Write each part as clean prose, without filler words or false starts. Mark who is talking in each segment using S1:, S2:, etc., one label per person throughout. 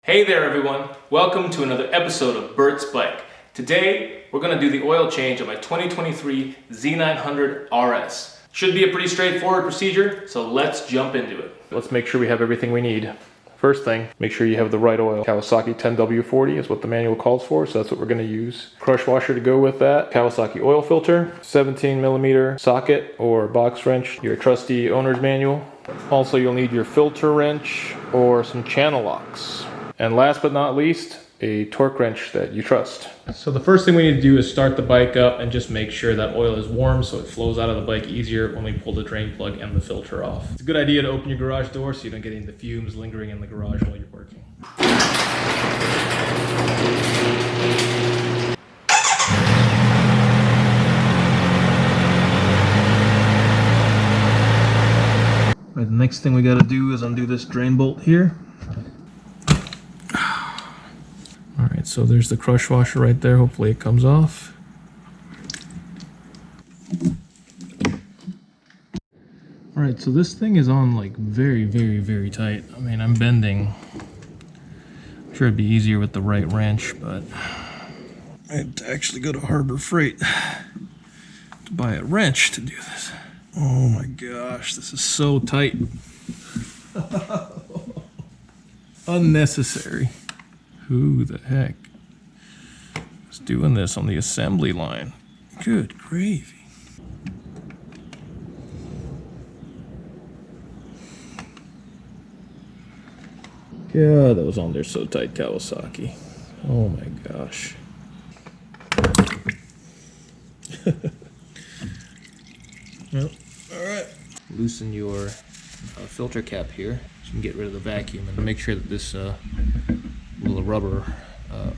S1: Hey there everyone, welcome to another episode of Bert's Bike. Today we're going to do the oil change on my 2023 Z900RS. Should be a pretty straightforward procedure, so let's jump into it. Let's make sure we have everything we need. First thing, make sure you have the right oil. Kawasaki 10W40 is what the manual calls for, so that's what we're going to use. Crush washer to go with that, Kawasaki oil filter, 17mm socket or box wrench, your trusty owner's manual. Also you'll need your filter wrench or some channel locks. And last but not least, a torque wrench that you trust. So the first thing we need to do is start the bike up and just make sure that oil is warm so it flows out of the bike easier when we pull the drain plug and the filter off. It's a good idea to open your garage door so you don't get any of the fumes lingering in the garage while you're working. Right, the next thing we got to do is undo this drain bolt here. Alright, so there's the crush washer right there. Hopefully it comes off. Alright, so this thing is on like very tight. I mean, I'm bending. I'm sure it'd be easier with the right wrench, but I had to actually go to Harbor Freight to buy a wrench to do this. Oh my gosh, this is so tight. Unnecessary. Who the heck is doing this on the assembly line? Good gravy. God, that was on there so tight, Kawasaki. Oh my gosh. Well, alright. Loosen your filter cap here so you can get rid of the vacuum and make sure that this little rubber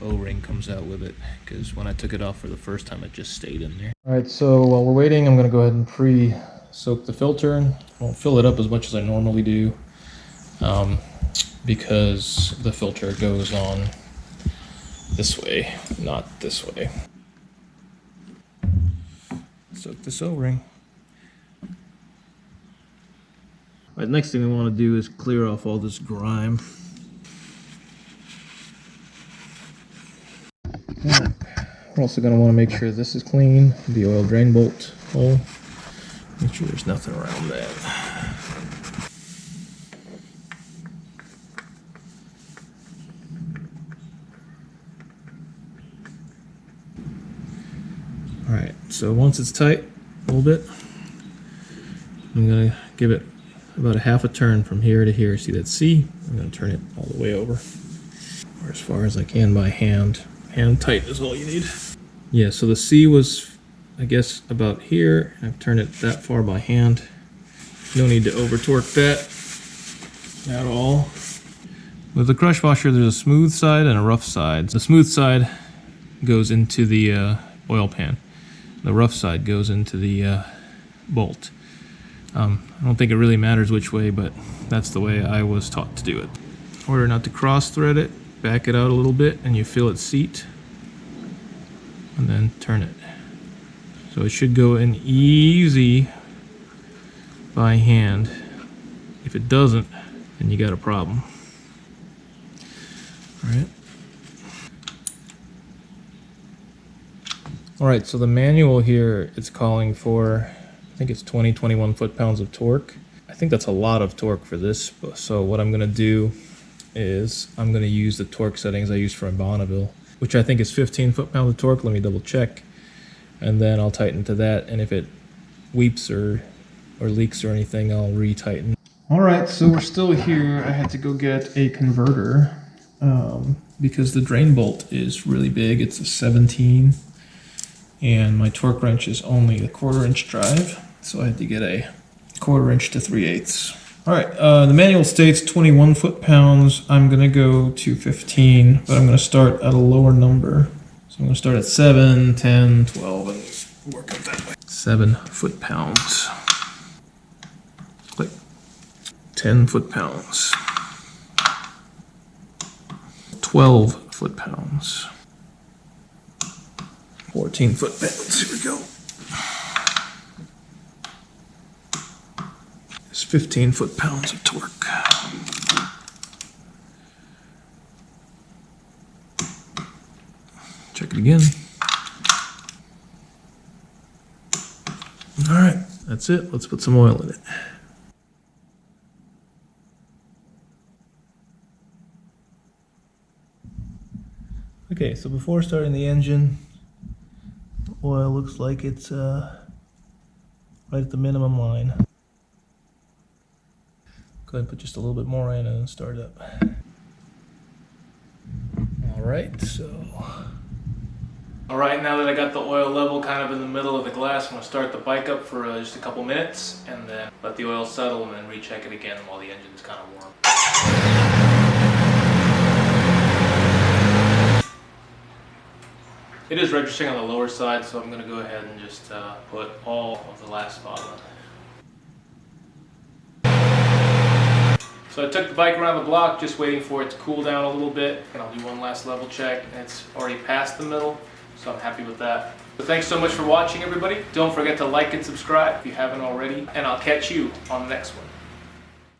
S1: O-ring comes out with it, because when I took it off for the first time it just stayed in there. Alright, so while we're waiting I'm going to go ahead and pre-soak the filter. I won't fill it up as much as I normally do because the filter goes on this way, not this way. Soak this O-ring. Alright, next thing we want to do is clear off all this grime. We're also going to want to make sure this is clean, the oil drain bolt hole. Make sure there's nothing around that. Alright, so once it's tight a little bit, I'm going to give it about a half a turn from here to here. See that C? I'm going to turn it all the way over, or as far as I can by hand. Hand tight is all you need. Yeah, so the C was, I guess, about here. I've turned it that far by hand. No need to over torque that at all. With the crush washer, there's a smooth side and a rough side. The smooth side goes into the oil pan. The rough side goes into the bolt. I don't think it really matters which way, but that's the way I was taught to do it. In order not to cross thread it, back it out a little bit and you feel it seat and then turn it. So it should go in easy by hand. If it doesn't, then you got a problem. Alright, so the manual here is calling for, I think it's 21 foot-pounds of torque. I think that's a lot of torque for this, so what I'm going to do is I'm going to use the torque settings I used for Bonneville, which I think is 15 foot-pounds of torque. Let me double check, and then I'll tighten to that, and if it weeps or leaks or anything, I'll re-tighten. Alright, so we're still here. I had to go get a converter because the drain bolt is really big. It's a 17, and my torque wrench is only a 1/4 inch drive, so I had to get a 1/4 inch to 3/8. Alright, the manual states 21 foot-pounds. I'm going to go to 15, but I'm going to start at a lower number. So I'm going to start at 7, 10, 12, and work out that way. 7 foot-pounds. Click. 10 foot-pounds. 12 foot-pounds. 14 foot-pounds. Here we go. It's 15 foot-pounds of torque. Check it again. All right, that's it. Let's put some oil in it. Okay, so before starting the engine, the oil looks like it's right at the minimum line. Go ahead and put just a little bit more in and start it up. All right, now that I got the oil level kind of in the middle of the glass, I'm going to start the bike up for just a couple minutes and then let the oil settle and then recheck it again while the engine's kind of warm. It is registering on the lower side, so I'm going to go ahead and just put all of the last spot on. So I took the bike around the block, just waiting for it to cool down a little bit, and I'll do one last level check, and it's already past the middle, so I'm happy with that. So thanks so much for watching, everybody. Don't forget to like and subscribe if you haven't already, and I'll catch you on the next one.